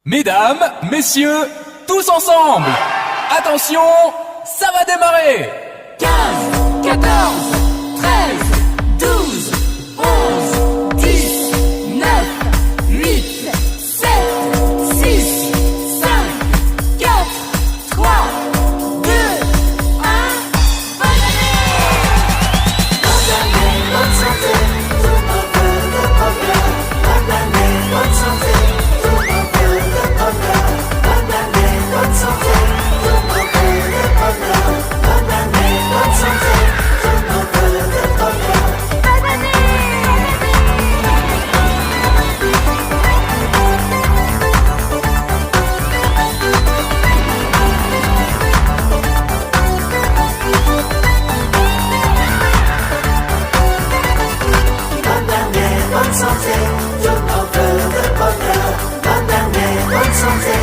Mesdames, messieurs, tous ensemble. Attention, ça va démarrer. 15, 14, 13, 12, 11, 10, 9, 8, 7, 6, 5, 4, 3, 2, 1. Bonne année! Bonne année, bonne santé, tout mon vœu de bonheur. Bonne année, bonne santé, tout mon vœu de bonheur. Bonne année, bonne santé, tout mon vœu de bonheur. Bonne année, bonne santé, tout mon vœu de bonheur. Bonne année! Bonne année, bonne santé, tout mon vœu de bonheur. Bonne année, bonne santé,